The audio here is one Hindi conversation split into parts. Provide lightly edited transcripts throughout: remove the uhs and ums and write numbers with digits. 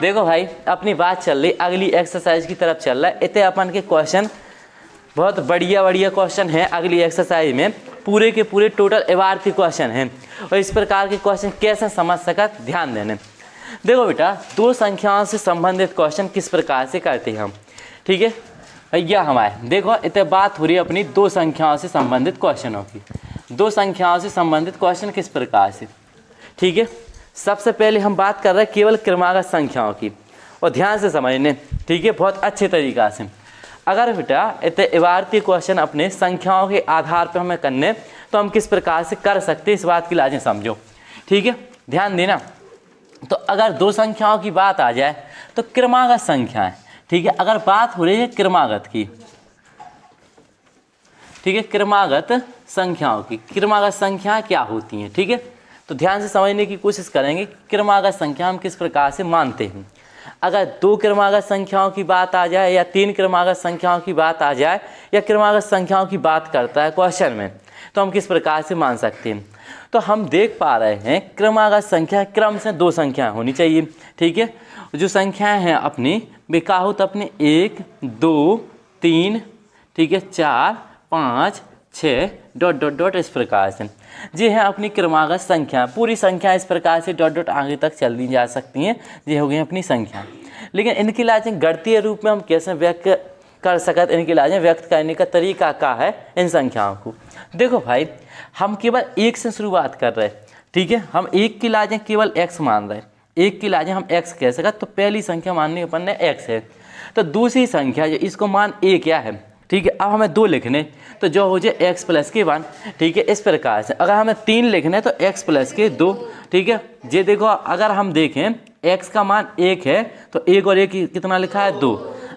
देखो भाई अपनी बात चल रही अगली एक्सरसाइज की तरफ चल रहा है। इतने अपन के क्वेश्चन बहुत बढ़िया बढ़िया क्वेश्चन है अगली एक्सरसाइज में, पूरे के पूरे टोटल इबारती क्वेश्चन हैं और इस प्रकार के क्वेश्चन कैसे समझ सकत ध्यान देने। देखो बेटा दो संख्याओं से संबंधित क्वेश्चन किस प्रकार से करते हैं हम, ठीक है भैया हमारे। देखो इतने बात हो रही है अपनी दो संख्याओं से संबंधित क्वेश्चनों की। दो संख्याओं से संबंधित क्वेश्चन किस प्रकार से, ठीक है। सबसे पहले हम बात कर रहे हैं केवल क्रमागत संख्याओं की और ध्यान से समझने, ठीक है, बहुत अच्छे तरीक़ा से। अगर बेटा इतने इबारती क्वेश्चन अपने संख्याओं के आधार पर हमें करने तो हम किस प्रकार से कर सकते इस बात की लाजें समझो, ठीक है, ध्यान देना। तो अगर दो संख्याओं की बात आ जाए तो क्रमागत संख्याएं, ठीक है, अगर बात हो रही है क्रमागत की, ठीक है, क्रमागत संख्याओं की, क्रमागत संख्याएं क्या होती हैं, ठीक है। तो ध्यान से समझने की कोशिश करेंगे क्रमागत संख्या हम किस प्रकार से मानते हैं। अगर दो क्रमागत संख्याओं की बात आ जाए या तीन क्रमागत संख्याओं की बात आ जाए या क्रमागत संख्याओं की बात करता है क्वेश्चन में तो हम किस प्रकार से मान सकते हैं। तो हम देख पा रहे हैं क्रमागत संख्या क्रम से दो संख्याएं होनी चाहिए, ठीक है। जो संख्याएं हैं अपनी बेकाहुत अपने 1 2 3, ठीक है, 4 5 6 डॉट डॉट डॉट इस प्रकार से ये है अपनी क्रमागत संख्या। पूरी संख्या इस प्रकार से डॉट डॉट आगे तक चल दी जा सकती हैं, ये हो गई अपनी संख्या। लेकिन इनकी लाजें गणितीय रूप में हम कैसे व्यक्त कर सकते, इनकी लाजें व्यक्त करने का तरीका क्या है इन संख्याओं को। देखो भाई हम केवल एक से शुरुआत कर रहे हैं, ठीक है, हम एक की लाजें केवल x मान रहे हैं, एक की लाजें हम x कह सकते। तो पहली संख्या माननी अपन ने x है, तो दूसरी संख्या जो इसको मान a क्या है, ठीक है। अब हमें 2 लिखने तो जो हो जाए x प्लस के 1, ठीक है, इस प्रकार से। अगर हमें 3 लिखने तो x प्लस के 2, ठीक है। ये देखो अगर हम देखें x का मान 1 है तो 1 और 1 कितना लिखा है 2।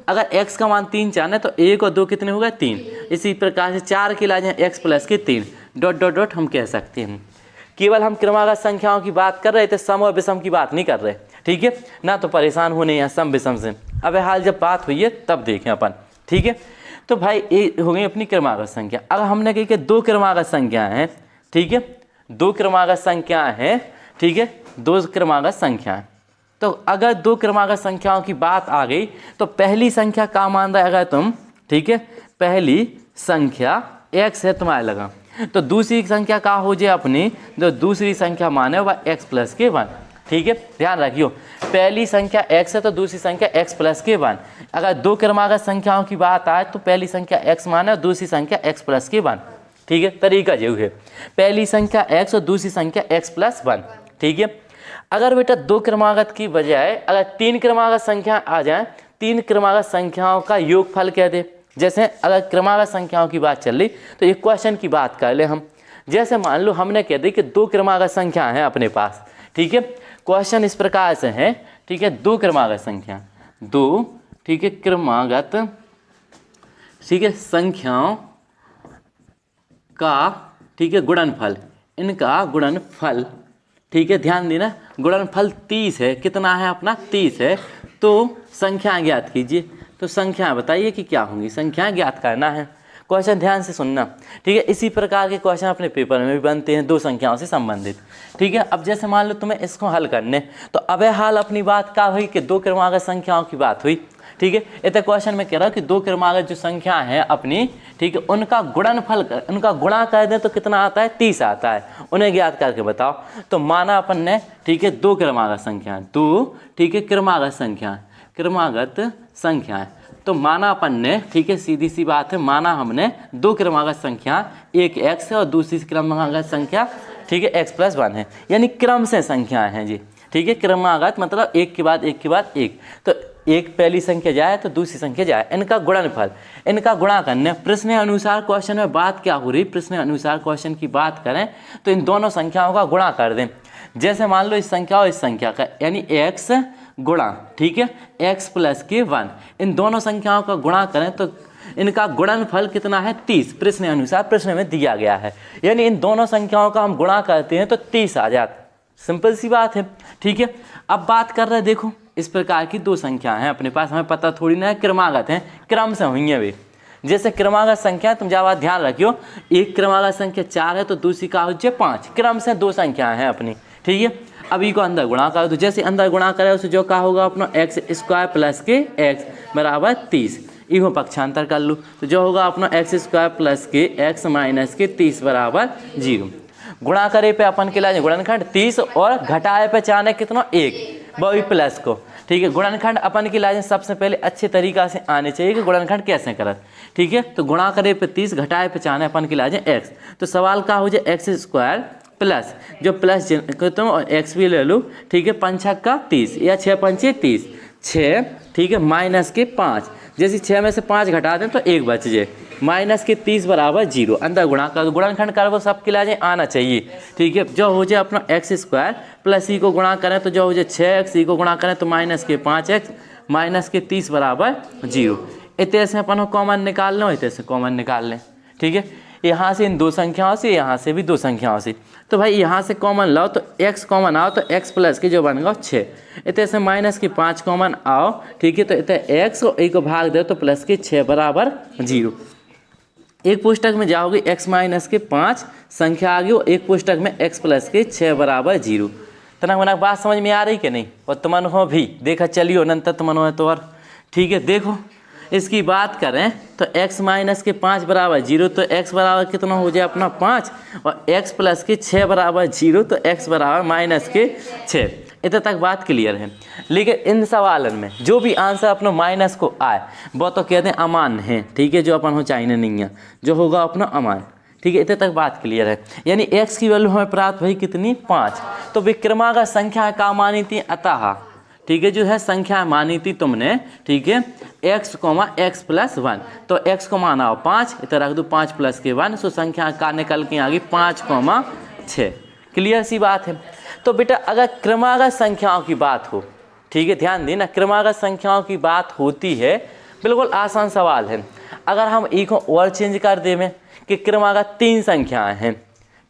अगर x का मान 3 चाहना तो 1 और 2 कितने हो गए 3। इसी प्रकार से 4 की लाजें x प्लस के 3 डॉट डॉट डॉट हम कह सकते हैं। केवल हम क्रमागत संख्याओं की बात कर रहे थे, सम और विषम की बात नहीं कर रहे, ठीक है ना। तो परेशान होने या सम विषम से अब हाल जब बात हुई है तब देखें अपन, ठीक है। तो भाई ये हो गई अपनी क्रमागत संख्या। अगर हमने कही कि दो क्रमागत संख्याएं हैं, ठीक है, दो क्रमागत संख्याएं हैं, ठीक है, दो क्रमागत संख्याएं। तो अगर दो क्रमागत संख्याओं की बात आ गई तो पहली संख्या का मान रहा है अगर तुम, ठीक है, पहली संख्या x है तुम्हारे लगा, तो दूसरी संख्या का हो जाए अपनी, जो दूसरी संख्या माने वह x प्लस के 1, ठीक है। ध्यान रखियो पहली संख्या x है तो दूसरी संख्या x प्लस के 1। अगर दो क्रमागत संख्याओं की बात आए तो पहली संख्या x माने और दूसरी संख्या x प्लस के 1, ठीक है। तरीका जो है पहली संख्या x और दूसरी संख्या x प्लस 1, ठीक है। अगर बेटा दो क्रमागत की बजाय अगर तीन क्रमागत संख्या आ जाए, तीन क्रमागत संख्याओं का योगफल कह दे। जैसे अगर क्रमागत संख्याओं की बात चल रही तो एक क्वेश्चन की बात कर ले हम। जैसे मान लो हमने कह दी कि दो क्रमागत संख्या हैं अपने पास, ठीक है। क्वेश्चन इस प्रकार से है, ठीक है, दो क्रमागत संख्या, दो, ठीक है, क्रमागत, ठीक है, संख्याओं का, ठीक है, गुणनफल, इनका गुणनफल, ठीक है, ध्यान देना। गुणनफल 30 है, कितना है अपना 30 है। तो संख्याएं ज्ञात कीजिए। तो संख्याएं बताइए कि क्या होंगी, संख्याएं ज्ञात करना है। क्वेश्चन ध्यान से सुनना, ठीक है। इसी प्रकार के क्वेश्चन अपने पेपर में भी बनते हैं दो संख्याओं से संबंधित, ठीक है। अब जैसे मान लो तुम्हें इसको हल करने तो अब हाल अपनी बात क्या हुई कि दो क्रमागत संख्याओं की बात हुई, ठीक है। इतने क्वेश्चन में कह रहा हूँ कि दो क्रमागत जो संख्या है अपनी, ठीक है, उनका गुणनफल उनका गुणा कर दें तो कितना आता है 30 आता है। उन्हें ज्ञात करके बताओ। तो माना अपन ने, ठीक है, दो क्रमागत संख्या, दो, ठीक है, क्रमागत संख्या, क्रमागत संख्याएं। तो माना अपन ने, ठीक है, सीधी सी बात है, माना हमने दो क्रमागत संख्या, एक x है और दूसरी क्रमागत संख्या, ठीक है, x प्लस 1 है, यानी क्रम से संख्याएं हैं जी, ठीक है। क्रमागत मतलब एक के बाद एक के बाद एक, तो एक पहली संख्या जाए तो दूसरी संख्या जाए, इनका गुणनफल, इनका गुणा करने। प्रश्न अनुसार क्वेश्चन में बात क्या हो रही, प्रश्न अनुसार क्वेश्चन की बात करें तो इन दोनों संख्याओं का गुणा कर दें। जैसे मान लो इस संख्या और इस संख्या का, यानी x गुणा, ठीक है, x प्लस के 1, इन दोनों संख्याओं का गुणा करें तो इनका गुणनफल कितना है 30, प्रश्न अनुसार प्रश्न में दिया गया है। यानी इन दोनों संख्याओं का हम गुणा करते हैं तो 30 आ जाता। सिंपल सी बात है, ठीक है। अब बात कर रहे हैं, देखो इस प्रकार की दो संख्या हैं अपने पास, हमें पता थोड़ी ना है क्रमागत हैं, क्रम से हुई हैं वे। जैसे क्रमागत संख्या तुम जब ध्यान रखियो, एक क्रमागत संख्या 4 है तो दूसरी का हो जाए 5, क्रम से दो संख्या हैं अपनी, ठीक है। अभी को अंदर गुणा करो, तो जैसे अंदर गुणा करे उसे जो क्या होगा अपना एक्स स्क्वायर प्लस के एक्स बराबर 30। इहो पक्षांतर कर लूँ तो जो होगा अपना एक्स स्क्वायर प्लस के एक्स माइनस के 30 बराबर 0। गुणा करे पे अपन के लाए गुणनखंड 30 और घटाए पे चाहने कितना 1 वो भी प्लस को। ठीक है, गुणनखंड अपन की लाए सबसे पहले अच्छे तरीका से आने चाहिए कि गुणनखंड कैसे करत। ठीक है, तो गुणा करे पे 30 घटाए पे चाहने अपन की लाए एक्स, तो सवाल का हो जाए एक्स स्क्वायर प्लस जो प्लस तो और एक्स भी ले लूँ। ठीक है, 5 छक्का 30 या 6 पंचे 30 6। ठीक है, माइनस के 5, जैसे 6 में से 5 घटा दें तो 1 बच जाए, माइनस के 30 बराबर 0। अंदर गुणा कर, गुणनखंड कर वो सबके लिए आना चाहिए। ठीक है, जो हो जाए अपना एक्स स्क्वायर प्लस ई को गुणा करें तो जो हो जाए 6x, ई को गुणा करें तो माइनस के 5x माइनस के 30 बराबर 0। इतने से अपन कॉमन निकाल लो, इतने से कॉमन निकाल लें। ठीक है, यहाँ से इन दो संख्याओं से, यहाँ से भी दो संख्याओं से, तो भाई यहाँ से कॉमन लाओ तो x कॉमन आओ तो x प्लस के जो बन गया 6। इतने से माइनस के 5 कॉमन आओ। ठीक है, तो इतने x और a को भाग दे तो प्लस के 6 बराबर 0। एक पुस्तक में जाओगे x माइनस के 5 संख्या आ गई, और एक पुस्तक में x प्लस के 6 बराबर 0। तना मना बात समझ में आ रही कि नहीं? और तुमन हो भी देखा चलियो नंतर तुमन हो तो और। ठीक है, देखो इसकी बात करें तो x माइनस के 5 बराबर 0, तो x बराबर कितना हो जाए अपना 5, और x प्लस के 6 बराबर 0, तो x बराबर माइनस के 6। इतने तक बात क्लियर है। लेकिन इन सवालन में जो भी आंसर अपना माइनस को आए वो तो कहते हैं अमान्य है। ठीक है, जो अपन हो चाहिए नहीं है, जो होगा अपना अमान्य। ठीक है, इतने तक बात क्लियर है। यानी x की वैल्यू हमें प्राप्त हुई कितनी 5। तो विक्रमागत संख्या का मानी थी अतः। ठीक है, जो है संख्या मानी थी तुमने। ठीक है, x x प्लस 1, तो x को माना हो 5, इधर रख दो 5 प्लस के 1, सो संख्या का निकल के आ गई 5, 6। क्लियर सी बात है। तो बेटा अगर क्रमागत संख्याओं की बात हो, ठीक है ध्यान देना, क्रमागत संख्याओं की बात होती है, बिल्कुल आसान सवाल है। अगर हम ई को और चेंज कर दें कि क्रमागत 3 संख्याएं हैं।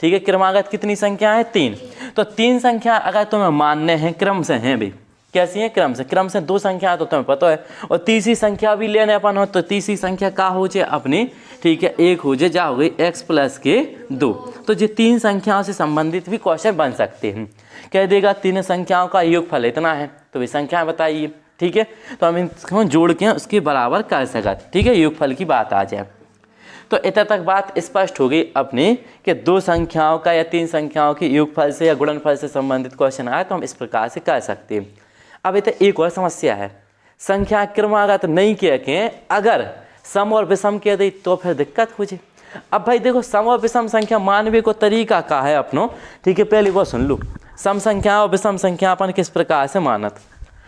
ठीक है, क्रमागत कितनी संख्या है 3, तो 3 संख्या अगर तुम्हें मानने हैं क्रम से हैं भाई, कैसी है क्रम से, क्रम से 2 संख्या तो तुम्हें पता है, और तीसरी संख्या भी लेने अपन हो तो तीसरी संख्या का हो जाए अपनी। ठीक है, 1 हो जाए, जा हो गई x प्लस के 2। तो ये 3 संख्याओं से संबंधित भी क्वेश्चन बन सकते हैं। कह देगा 3 संख्याओं का योगफल इतना है, तो वे संख्या बताइए। ठीक है, तो हम इनको जोड़ के उसके बराबर कर सकते। ठीक है, योगफल की बात आ जाए तो इतना तक बात स्पष्ट हो गई अपनी कि 2 संख्याओं का या 3 संख्याओं के योगफल से या गुणनफल से संबंधित क्वेश्चन आए तो हम इस प्रकार से कर सकते हैं। अब इतना एक और समस्या है, संख्या क्रमागत नहीं कह के अगर सम और विषम कह दे तो फिर दिक्कत हो जाए। अब भाई देखो, सम और विषम संख्या मानवे को तरीका का है अपनो। ठीक है, पहले वो सुन लो, सम संख्या और विषम संख्या अपन किस प्रकार से मानत,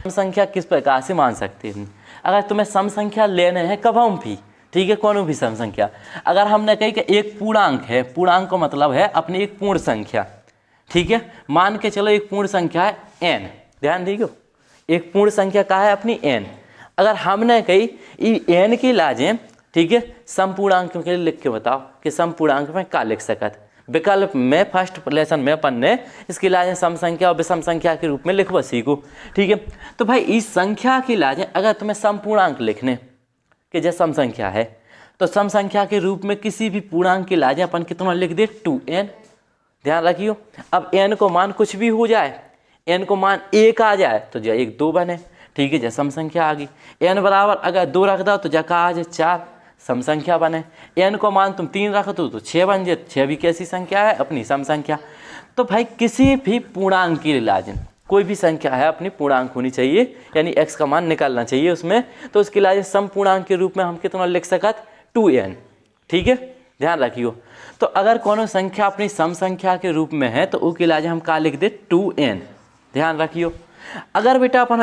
सम संख्या किस प्रकार से मान सकते हैं। अगर तुम्हें सम संख्या लेने हैं कभी भी, ठीक है, कौन भी सम संख्या, अगर हमने कही कि एक पूर्णांक है, पूर्णांक का मतलब है अपनी एक पूर्ण संख्या। ठीक है, मान के चलो एक पूर्ण संख्या है n, ध्यान दीजिए, एक पूर्ण संख्या का है अपनी n। अगर हमने कही n की लाजें, ठीक है, समपूर्णांक के लिए लिख के बताओ कि समपूर्णांक में क्या लिख सकत। विकल्प में फर्स्ट लेसन में अपन ने इसकी लाजें सम संख्या और विषम संख्या के रूप में लिखवा सीखो। ठीक है, तो भाई इस संख्या की लाजें अगर तुम्हें समपूर्णांक लिखने कि जैसे सम संख्या है, तो सम संख्या के रूप में किसी भी पूर्णांक की लाजें अपन कितना लिख दे 2n। ध्यान रखियो, अब n को मान कुछ भी हो जाए, n को मान 1 आ जाए तो जो 1 2 बने। ठीक है, जैसे सम संख्या आ गई, n बराबर अगर 2 रख दो तो जगह आ जाए 4, सम संख्या बने। n को मान तुम 3 रख दो तो 6 बन जाए, 6 भी कैसी संख्या है अपनी सम संख्या। तो भाई किसी भी पूर्णांक की लाजें, कोई भी संख्या है अपनी पूर्णांक होनी चाहिए, यानी x का मान निकलना चाहिए उसमें, तो उसकी लाजें सम पूर्णांक के रूप में हम कितना लिख सकत 2n। ठीक है, ध्यान रखियो। तो अगर कोनो संख्या अपनी सम संख्या के रूप में है तो उसकी लाजें हम क्या लिख दे 2n। ध्यान रखियो। अगर बेटा अपन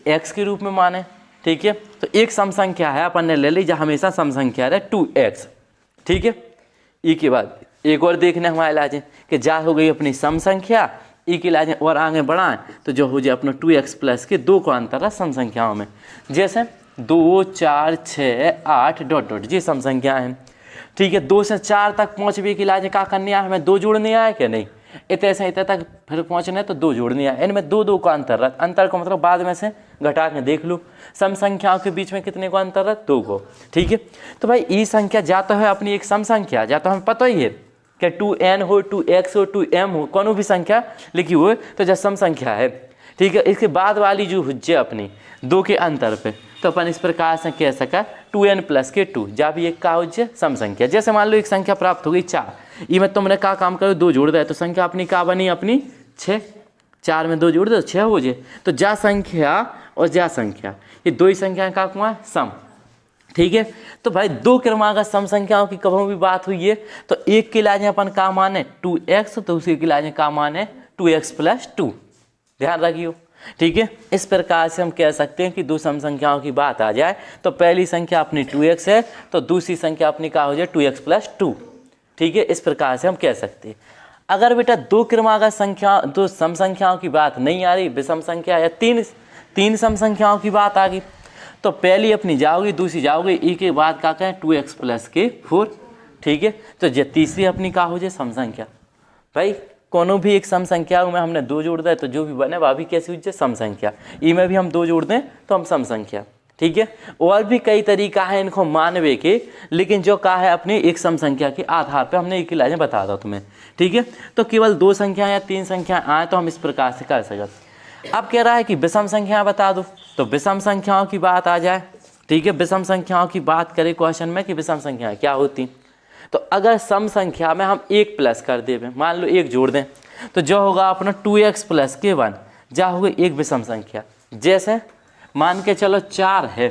x के रूप में माने, ठीक है, तो एक सम संख्या है अपन ने ले ली जहाँ हमेशा सम संख्या है 2x। ठीक है, ई के बाद एक और देखने हमारे लाजें कि जा हो गई अपनी सम संख्या, ई की लाजें और आगे बढ़ाएं तो जो हो जाए अपना 2x प्लस के 2 को अंतर है सम संख्याओं में, जैसे 2 4 6 8 डॉट डॉट, जी सम संख्या है। ठीक है, 2 से 4 तक पहुँचने की लाजें क्या करनी है, हमें 2 जोड़नी है कि नहीं, इतने से इतने तक फिर पहुँचने तो 2 जोड़नी है, इनमें 2 2 का अंतर है। अंतर को मतलब बाद में से घटा के देख लो, सम संख्याओं के बीच में कितने को अंतर है 2 को। ठीक है, तो भाई ई संख्या जा तो है अपनी एक सम संख्या, जा तो हमें पता ही है क्या 2n हो, 2x हो, 2m हो, कोनो भी संख्या लिखी हो तो जब सम संख्या है, ठीक है। इसके बाद वाली जो हुज्जे अपनी 2 के अंतर पे, तो अपन इस प्रकार से कह सका 2n प्लस के 2 जब भी एक का हुज्जे सम संख्या। जैसे मान लो एक संख्या प्राप्त हो गई 4, ये में तुमने का काम करो 2 जोड़ दे तो संख्या अपनी का बनी अपनी 6, 4 में 2 जोड़ दो 6 हो जाए। तो जा संख्या और जा संख्या ये दो ही संख्या का कुआं सम, ठीक है। तो भाई 2 क्रमागत सम संख्याओं की कभी भी बात हुई है तो एक के लाजे अपन का माने 2x, तो उसी के लाजे का माने 2x प्लस 2, ध्यान रखियो, ठीक है। इस प्रकार से हम कह सकते हैं कि 2 सम संख्याओं की बात आ जाए तो पहली संख्या अपनी 2x है तो दूसरी संख्या अपनी का हो जाए 2x प्लस 2, ठीक है। इस प्रकार से हम कह सकते हैं। अगर बेटा 2 क्रमागत संख्या 2 सम संख्याओं की बात नहीं आ रही, विषम संख्या या तीन सम संख्याओं की बात आ गई, तो पहली अपनी जाओगी, दूसरी जाओगी, ई के बाद का कहें 2x प्लस के 4, ठीक है। तो ये तीसरी अपनी का हो जाए सम संख्या। भाई कोनो भी एक सम संख्या में हमने 2 जोड़ दें तो जो भी बने वह भी कैसी हो जाए सम संख्या। ई में भी हम 2 जोड़ दें तो हम सम संख्या, ठीक है। और भी कई तरीका है इनको मानवे के, लेकिन जो का है अपनी एक सम संख्या के आधार पे हमने एक इलाज बता दो तुम्हें, ठीक है। तो केवल 2 संख्या या 3 संख्या आए तो हम इस प्रकार से कर सकते। अब कह रहा है कि विषम संख्या बता दो, तो विषम संख्याओं की बात आ जाए, ठीक है। विषम संख्याओं की बात करें क्वेश्चन में कि विषम संख्याएं क्या होती, तो अगर सम संख्या में हम 1 प्लस कर दें, मान लो 1 जोड़ दें तो जो होगा अपना 2x प्लस के 1, जा होगा एक विषम संख्या। जैसे मान के चलो 4 है,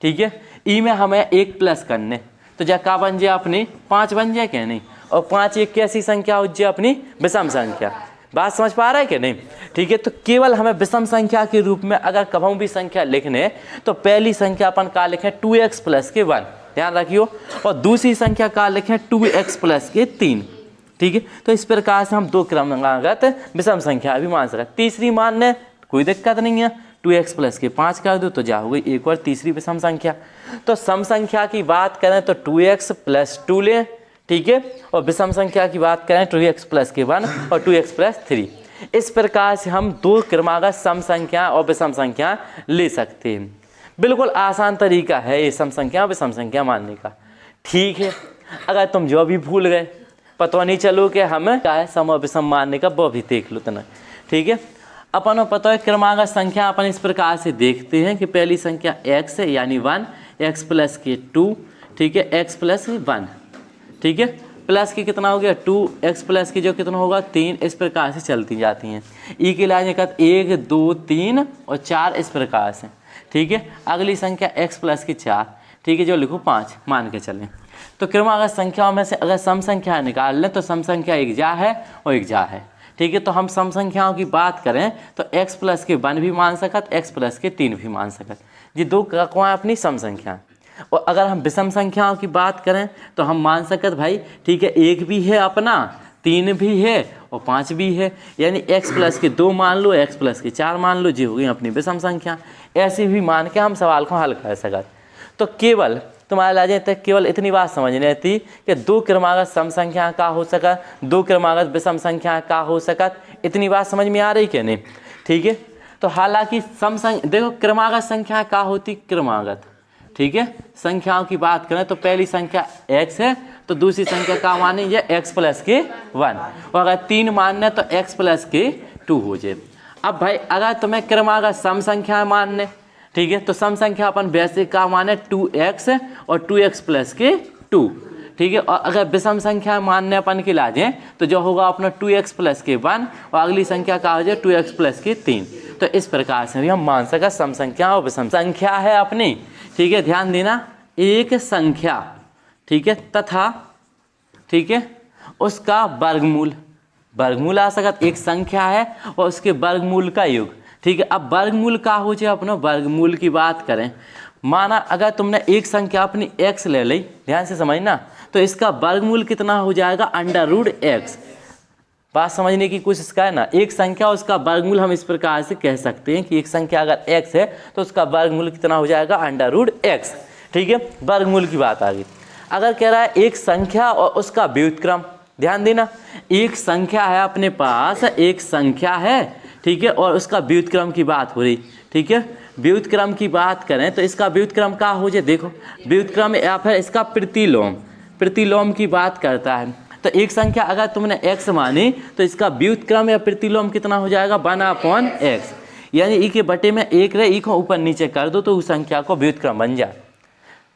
ठीक है, ई में हमें 1 प्लस करने तो जा का बन जाए अपनी 5 बन जाए क्या नहीं, और 5 एक कैसी संख्या हो जाए अपनी विषम संख्या। बात समझ पा रहा है कि नहीं, ठीक है। तो केवल हमें विषम संख्या के रूप में अगर कभी भी संख्या लिखने तो पहली संख्या अपन का लिखें 2x प्लस के 1, ध्यान रखियो, और दूसरी संख्या का लिखें 2x प्लस के 3, ठीक है। तो इस प्रकार से हम 2 क्रमागत विषम संख्या भी मान सकते। तीसरी मानने कोई दिक्कत नहीं है, 2x प्लस के 5 कर दो तो जा हो गई एक और तीसरी विषम संख्या। तो सम संख्या की बात करें तो 2x प्लस 2 लें, ठीक है, और विषम संख्या की बात करें 2x प्लस के 1 और 2x प्लस 3। इस प्रकार से हम 2 क्रमागत सम संख्या और विषम संख्या ले सकते हैं। बिल्कुल आसान तरीका है ये सम संख्या और विषम संख्या मानने का, ठीक है। अगर तुम जो भी भूल गए पता नहीं चलो कि हमें क्या है सम और विषम मानने का, वो भी देख लो तना, ठीक है। अपन पता है क्रमागत संख्या अपन इस प्रकार से देखते हैं कि पहली संख्या x है यानी 1, x प्लस के 2, ठीक है, x प्लस 1, ठीक है, प्लस की कितना हो गया 2, x प्लस की जो कितना होगा 3, इस प्रकार से चलती जाती हैं। ई के लाने का 1, 2, 3 और 4 इस प्रकार से, ठीक है। अगली संख्या x प्लस की 4, ठीक है, जो लिखो 5 मान के चलें। तो क्रमागत संख्याओं में से अगर सम संख्या निकाल लें तो सम संख्या एक जा है और एक जा है, ठीक है। तो हम सम संख्याओं की बात करें तो x प्लस के 1 भी मान सकत, x प्लस के 3 भी मान सकत, ये 2 कौन अपनी सम संख्या। और अगर हम विषम संख्याओं की बात करें तो हम मान सकत भाई, ठीक है, 1 भी है अपना, 3 भी है और 5 भी है, यानी x प्लस के 2 मान लो, x प्लस के 4 मान लो, जी हो गई अपनी विषम संख्या। ऐसे भी मान के हम सवाल को हल कर सकत। तो केवल तुम्हारे लाजे तक केवल इतनी बात समझनी थी कि 2 क्रमागत सम संख्या का हो सकत, 2 क्रमागत विषम संख्या का हो सकत, इतनी बात समझ में आ रही क्या नहीं, ठीक है। तो हालांकि देखो क्रमागत संख्या का होती क्रमागत, ठीक है। संख्याओं की बात करें तो पहली संख्या x है तो दूसरी संख्या का माने ये x प्लस के 1, और अगर 3 मानने तो x प्लस के 2 हो जाए। अब भाई अगर तुम्हें क्रमागत सम संख्या मानने, ठीक है, तो सम संख्या अपन वैसे का माने 2x और 2x प्लस के 2, ठीक है। और अगर विषम संख्या मानने अपन की लाजें तो जो होगा अपना 2x प्लस के 1 और अगली संख्या का हो जाए 2x प्लस के 3। तो इस प्रकार से भी हम मान सका सम संख्या और विषम संख्या है अपनी, ठीक है। ध्यान देना, एक संख्या, ठीक है, तथा, ठीक है, उसका वर्गमूल, वर्गमूल आ सकता, एक संख्या है और उसके वर्गमूल का योग, ठीक है। अब वर्गमूल का हो जाए अपना, वर्गमूल की बात करें, माना अगर तुमने एक संख्या अपनी x ले ली, ध्यान से समझना, तो इसका वर्गमूल कितना हो जाएगा √x। बात समझने की कोशिश करें ना, एक संख्या उसका वर्गमूल हम इस प्रकार से कह सकते हैं कि एक संख्या अगर x है तो उसका वर्गमूल कितना हो जाएगा √x, ठीक है। वर्गमूल की बात आ गई। अगर कह रहा है एक संख्या और उसका व्युत्क्रम, ध्यान देना, एक संख्या है अपने पास, एक संख्या है, ठीक है, और उसका व्युत्क्रम की बात हो रही, ठीक है। व्युत्क्रम की बात करें तो इसका व्युत्क्रम क्या हो जाए, देखो व्युत्क्रम या फिर इसका प्रतिलोम, प्रतिलोम की बात करता है। तो एक संख्या अगर तुमने x मानी तो इसका व्युत्क्रम या प्रतिलोम कितना हो जाएगा 1/x, यानी ई के बटे में एक रहे, ई को ऊपर नीचे कर दो तो उस संख्या को व्युत्क्रम बन जाए।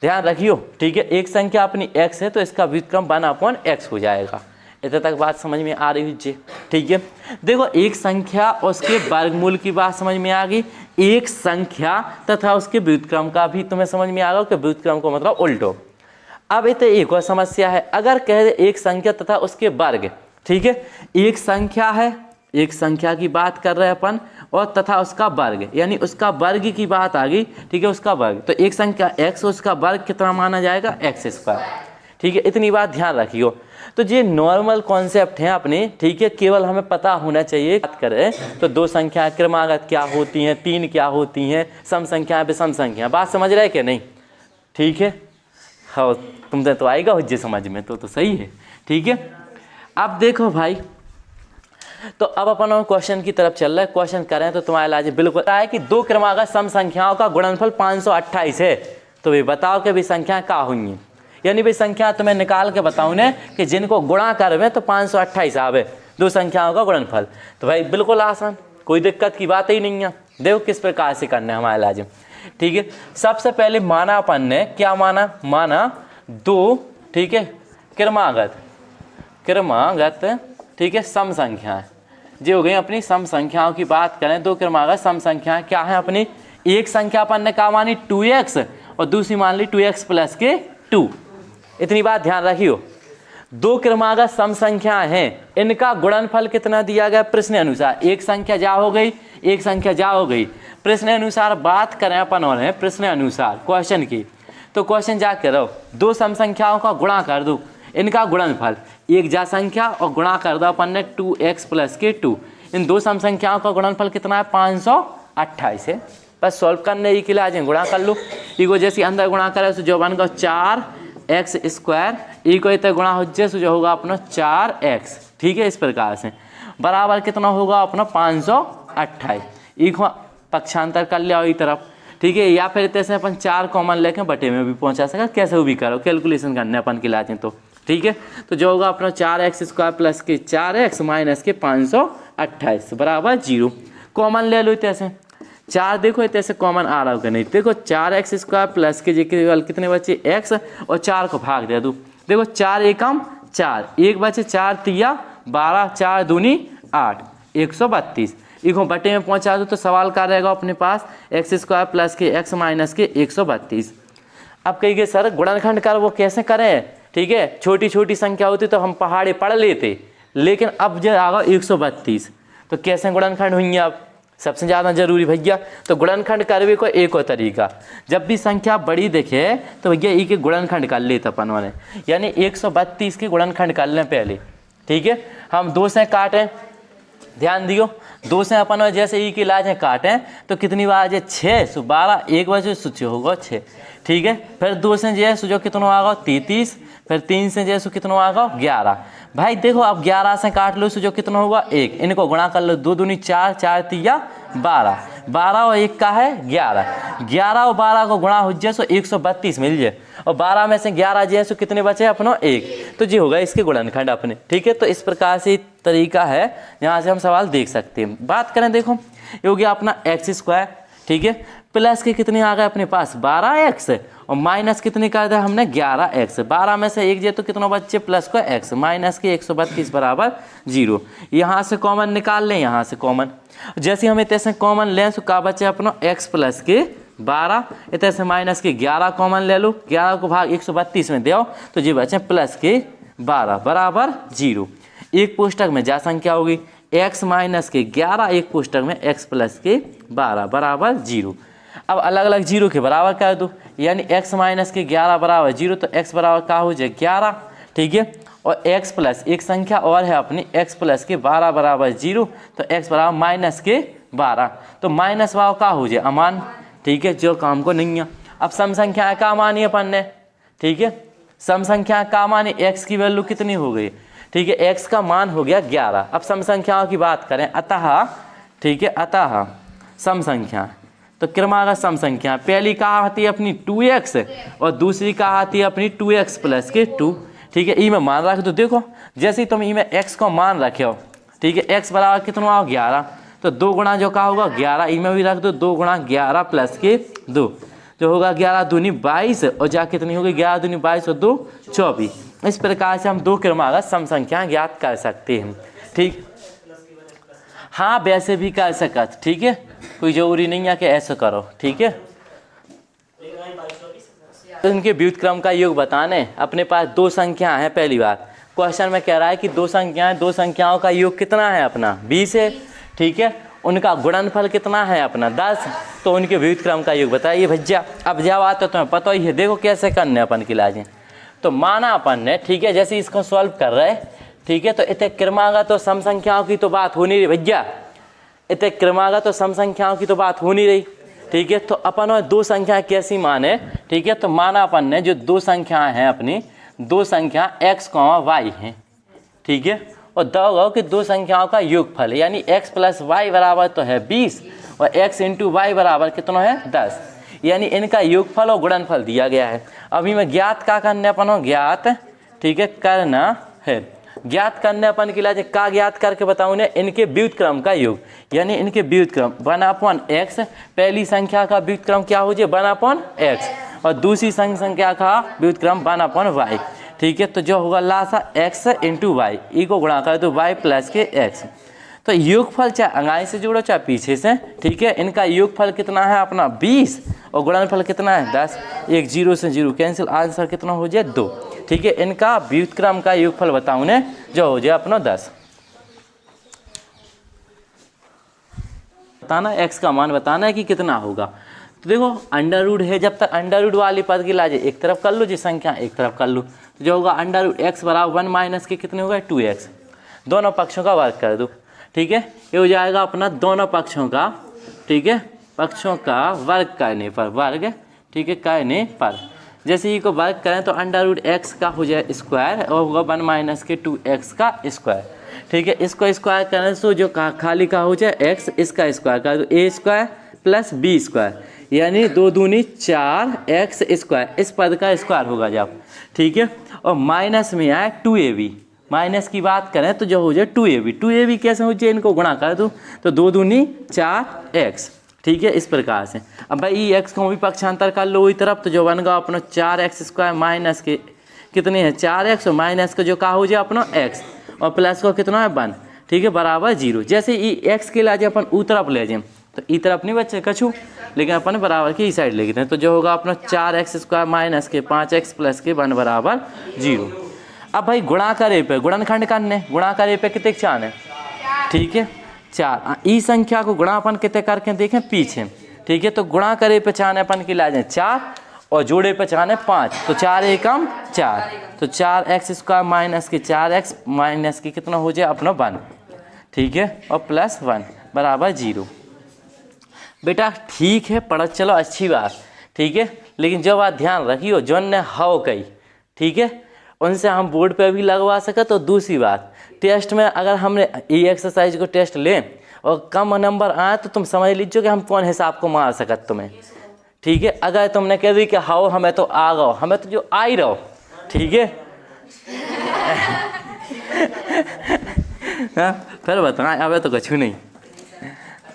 ध्यान रखियो, ठीक है। एक संख्या अपनी x है तो इसका व्युत्क्रम 1/x हो जाएगा। इतने तक बात समझ में आ रही है, ठीक है। देखो एक संख्या और उसके वर्गमूल की बात समझ में आ गई, एक संख्या तथा उसके व्युत्क्रम का भी तुम्हें समझ में आ गया कि व्युत्क्रम को मतलब उल्टो। अब इतने एक और समस्या है, अगर कह दे एक संख्या तथा उसके वर्ग, ठीक है। एक संख्या है, एक संख्या की बात कर रहे हैं अपन, और तथा उसका वर्ग, यानी उसका वर्ग की बात आ गई, ठीक है, उसका वर्ग। तो एक संख्या x, उसका वर्ग कितना माना जाएगा x², ठीक है। इतनी बात ध्यान रखियो। तो ये नॉर्मल कॉन्सेप्ट है अपने, ठीक है, केवल हमें पता होना चाहिए। बात करें तो दो संख्याएं क्रमागत क्या होती हैं, तीन क्या होती हैं, सम संख्याएं विषम संख्या, बात समझ रहे कि नहीं, ठीक है। हाँ तुमसे तो आएगा हुज्जे समझ में, तो सही है, ठीक है। अब देखो भाई, तो अब अपन क्वेश्चन की तरफ चल रहा है। क्वेश्चन करें तो तुम्हारे लाज बिल्कुल है कि दो क्रमागत सम संख्याओं का गुणनफल 528 है, तो भाई बताओ कि भाई संख्याएं क्या हुई, यानी भाई संख्या तुम्हें निकाल के बताऊँ ने कि जिनको गुणा करवे तो 528 आवे दो संख्याओं का गुणनफल। तो भाई बिल्कुल आसान, कोई दिक्कत की बात ही नहीं है। देखो किस प्रकार से करना है हमारे इलाज, ठीक है। सबसे पहले माना अपन ने, क्या माना, माना दो, ठीक है, क्रमागत, ठीक है, सम संख्याएं, जो हो गई अपनी सम संख्याओं की बात करें, दो क्रमागत सम संख्याएं क्या है अपनी। एक संख्या अपन ने क्या मानी 2x और दूसरी मान ली 2x + के 2। इतनी बात ध्यान रखियो। दो क्रमागत सम संख्याएं हैं, इनका गुणनफल कितना दिया गया प्रश्न अनुसार। एक संख्या जा हो गई, एक संख्या जा हो गई। प्रश्न अनुसार बात करें अपन और है प्रश्न अनुसार क्वेश्चन की, तो क्वेश्चन जा करो दो सम संख्याओं का गुणा कर दो, इनका गुणनफल, एक जा संख्या और गुणा कर दो अपन ने 2x + के 2। इन दो सम संख्याओं का गुणनफल कितना है 528 है। बस सॉल्व करने के लिए आज गुणा कर लो, इको जैसे अंदर गुणा करे तो जो बन गया 4x², इको इतना गुणा हो जैसे जो होगा अपना 4x, ठीक है। इस प्रकार से बराबर कितना होगा अपना 528, इको पक्षांतर कर लिया ई तरफ, ठीक है। या फिर जैसे अपन 4 कॉमन लेके बटे में भी पहुंचा सका, कैसे भी करो, कैलकुलेशन करने अपन के लाते तो, ठीक है। तो जो होगा अपना 4x² + के 4x - के 528 बराबर 0। कॉमन ले लो इतने 4, देखो इतने कॉमन आ रहा होगा नहीं, देखो 4x² + के केवल कितने बचे x, और 4 को भाग दे दो, देखो 4 एकम 4, एक बचे 4 तिया 12, 4 दूनी 8, 132। इको बटे में पहुंचा दो तो सवाल क्या रहेगा अपने पास, x² + के x - के 132। अब कहिए सर गुणनखंड कर वो कैसे करें, ठीक है। छोटी छोटी संख्या होती तो हम पहाड़े पढ़ लेते, लेकिन अब जो आ गया 132, तो कैसे गुणनखंड हुई अब सबसे ज़्यादा जरूरी भैया। तो गुणनखंड करवे को एक और तरीका, जब भी संख्या बड़ी दिखे तो भैया ई के गुणनखंड कर लेते अपन वाले, यानी 132 के गुणनखंड कर लें पहले, ठीक है। हम 2 से काटें, ध्यान दियो, 2 से अपन जैसे ई की लाजें काटें तो कितनी बार है 6 सो 12, एक बजे सूची होगा 6, ठीक है। फिर 2 से जैसे जो कितना आगा 33, फिर 3 से जैसे कितना आगा 11। भाई देखो अब 11 से काट लो जो कितना होगा 1, इनको गुणा कर लो, 2 दूनी 4, 4 तिया 12, 12 और 1 का है 11, 11 और 12 को गुणा हो जाए सो 132 मिल जाए, और 12 में से 11 जैसे कितने बचे अपनो 1, तो ये होगा इसके गुणनखंड अपने, ठीक है। तो इस प्रकार से तरीका है यहाँ से हम सवाल देख सकते हैं। बात करें देखो ये हो गया अपना x², ठीक है, प्लस के कितने आ गए अपने पास 12x, और माइनस कितने कर दिया हमने 11x, 12 में से 1 जे तो कितना बच्चे प्लस को x माइनस के 132 बराबर 0। यहाँ से कॉमन निकाल लें, यहाँ से कॉमन, जैसे हमें तैसे कॉमन लें तो क्या बचे अपना x + के 12, इतने से माइनस के 11 कॉमन ले लो, 11 को भाग 132 में दो तो जी बचे प्लस के 12 बराबर 0। एक पुस्तक में जा संख्या होगी x - के 11, एक पुस्तक में x + के 12 बराबर 0। अब अलग अलग 0 के बराबर कर दो, यानी x - के 11 बराबर 0, तो x बराबर क्या हो जाए 11, ठीक है। और x प्लस एक संख्या और है अपनी x + के 12 बराबर 0, तो x बराबर -के 12, तो माइनस वाव का हो जाए अमान, ठीक है, जो काम को नहीं है। अब सम संख्या का मानी अपन ने, ठीक है, सम संख्या का मानी x की वैल्यू कितनी हो गई, ठीक है, x का मान हो गया 11। अब सम संख्याओं की बात करें, अतः, ठीक है, अतः सम संख्या, तो क्रमागत सम संख्या पहली कहाँ आती है अपनी 2x और दूसरी कहाँ आती है अपनी 2x + के 2, ठीक है। ई में मान रख दो। देखो जैसे ही तुम ई में x को मान रखे हो, ठीक है, x बराबर कितना हो 11, तो 2 गुणा जो का होगा 11, ई में भी रख दो 2 गुणा 11 प्लस के 2 जो होगा 11 दूनी 22 और जा कितनी होगी 11 दूनी 22 और 2 24। इस प्रकार से हम 2 क्रमागत सम संख्या ज्ञात कर सकते हैं। ठीक, हाँ वैसे भी कर सकत, ठीक है, कोई जरूरी नहीं है कि ऐसा करो, ठीक है। तो इनके व्युत्क्रम का योग बताने अपने पास 2 संख्या है। पहली बात क्वेश्चन में कह रहा है कि 2 संख्याएं, 2 संख्याओं का योग कितना है अपना 20 है, ठीक है, उनका गुणनफल कितना है अपना 10, तो उनके व्युत्क्रम का योग बताइए भैया। अब जब आता तो तुम्हें पता ही है, देखो कैसे करने अपन की लाजें। तो माना अपन ने, ठीक है, जैसे इसको सॉल्व कर रहे, ठीक है, तो इतने क्रमागत और सम संख्याओं की तो बात हो नहीं रही भैया, इतने क्रमागत और सम संख्याओं की तो बात हो नहीं रही, ठीक है। तो अपन 2 संख्याएं कैसी माने, ठीक है, तो माना अपन ने जो 2 संख्याएं हैं अपनी 2 संख्या x, y हैं, ठीक है, और दो कि 2 संख्याओं का योगफल यानी x प्लस वाई बराबर तो है 20 और x इंटू वाई बराबर कितना है 10, यानी इनका योगफल और गुणनफल दिया गया है। अभी मैं ज्ञात का करने अपन ज्ञात, ठीक है, करना है। ज्ञात करने अपन के लिए का ज्ञात करके बताऊँ ने इनके व्युत्क्रम का योग, यानी इनके व्युत्क्रम 1/x, पहली संख्या का व्युत्क्रम क्या हो जाए 1/x और दूसरी संख्या का व्युत्क्रम 1/y, ठीक है। तो जो होगा लासा x इंटू वाई, ई को गुणा कर दो y प्लस के x। तो योगफल चाहे अंगाई से जोड़ो चाहे पीछे से, ठीक है, इनका योगफल कितना है अपना 20 और गुणनफल कितना है 10, एक 0 से 0 कैंसिल, आंसर कितना हो जाए 2, ठीक है। इनका व्युत्क्रम का योगफल बताऊँ ने जो हो जाए अपना 10। बताना x का मान बताना है कि कितना होगा। तो देखो अंडर रूट है, जब तक अंडर रूट वाली पद की लाजे एक तरफ कर लो, जी संख्या एक तरफ कर लो, तो जो होगा अंडर रूट x बराबर 1 माइनस के कितने होगा 2x, दोनों पक्षों का वर्ग कर दो, ठीक है। ये हो जाएगा अपना दोनों पक्षों का, ठीक है, पक्षों का वर्ग करने पर वर्ग, ठीक है, करने पर जैसे ही को वर्ग करें तो अंडर रूट x का हो जाए स्क्वायर और होगा 1 माइनस के 2x का स्क्वायर, ठीक है। इसको स्क्वायर करने से जो खाली का हो जाए x, इसका स्क्वायर कर दो a square plus b square, यानी 2 दूनी 4x स्क्वायर, इस पद का स्क्वायर होगा जब, ठीक है। और माइनस में आए 2ab, माइनस की बात करें तो जो हो जाए 2ab, 2ab कैसे हो जाए इनको गुणा कर दो तो 2 दूनी 4x, ठीक है, इस प्रकार से। अब भाई ये x को भी पक्षांतर कर लो वही तरफ, तो जो बनेगा अपना 4x स्क्वायर माइनस के कितने हैं 4x और माइनस का जो का हो जाए अपना x और प्लस को कितना है 1, ठीक है, बराबर 0। जैसे ये x के लाजे अपन ऊ तरफ ले जाए तो ई तरफ नहीं बच्चे कछू, लेकिन अपन बराबर की ई साइड ले हैं, तो जो होगा अपना 4x स्क्वायर माइनस के 5x प्लस के 1 बराबर 0। अब भाई गुणा करे पे गुणनखंड करने, गुणा करे पे कितने चान है, ठीक है 4, ई संख्या को गुणा अपन कितने करके देखें पीछे, ठीक है। तो गुणा करे पे चान अपन की लाजे 4 और जोड़े पे चान है 5, तो 4 एकम 4, तो 4x स्क्वायर माइनस के 4x माइनस के कितना हो जाए अपना 1, ठीक है, और प्लस 1 बराबर 0। बेटा ठीक है पढ़ चलो अच्छी बात, ठीक है, लेकिन जो बात ध्यान रखियो जोन ने हाउ कही, ठीक है, उनसे हम बोर्ड पे भी लगवा सके। तो दूसरी बात टेस्ट में अगर हमने ये एक्सरसाइज को टेस्ट लें और कम नंबर आए तो तुम समझ लीजिए कि हम कौन हिसाब को मार सकत तुम्हें, ठीक है। अगर तुमने कह दी कि हाओ हमें तो आ गओ, हमें तो जो आ ही रहो, ठीक है फिर बताना अब तो कुछ नहीं,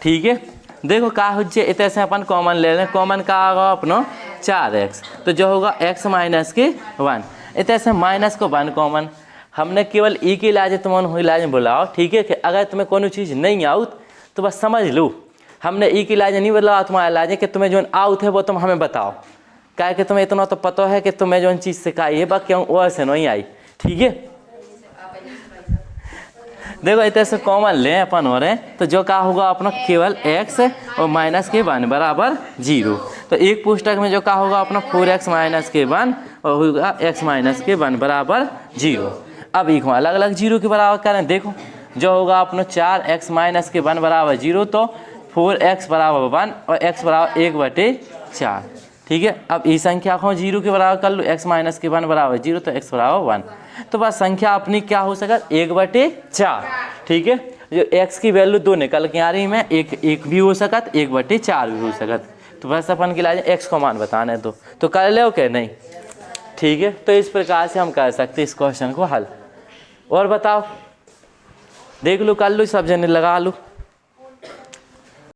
ठीक है। देखो का हो जाए इतने से अपन कॉमन ले लें, कॉमन का आगा अपना 4x, तो जो होगा x माइनस के 1, इतने से माइनस को 1 कॉमन, हमने केवल ई के इलाज तुम्हें इलाज बुलाओ, ठीक है। कि अगर तुम्हें कोनो चीज़ नहीं आउत तो बस समझ लो हमने ई के इलाज नहीं बुलाओ, तुम्हारा इलाज है कि तुम्हें जो आउत है वो तुम हमें बताओ, क्या कि तुम्हें इतना तो पता है कि तुम्हें जो चीज़ सिखाई है बस क्यों और से नहीं आई, ठीक है। देखो इतने से कॉमन लें अपन हो रहे हैं, तो जो का होगा अपना केवल x और माइनस के 1 बराबर 0, तो एक पुस्तक में जो का होगा अपना 4x माइनस के 1 और होगा x माइनस के 1 बराबर 0। अब एक अलग अलग 0 के बराबर करें, देखो जो होगा अपना 4x माइनस के 1 बराबर 0, तो 4x बराबर 1 और x बराबर 1/4, ठीक है। अब इस संख्या को 0 के बराबर कर लो, x माइनस के 1 बराबर 0 तो x बराबर 1, तो बस संख्या अपनी क्या हो सका 1/4, ठीक है। जो x की वैल्यू 2 निकल के आ रही में एक भी हो सकत 1/4 भी हो सकत, तो बस अपन के लिए x को मान बताना है तो कर ले क्या नहीं। ठीक है, तो इस प्रकार से हम कर सकते इस क्वेश्चन को हल। और बताओ, देख लो, कर लो, सब जने लगा लो।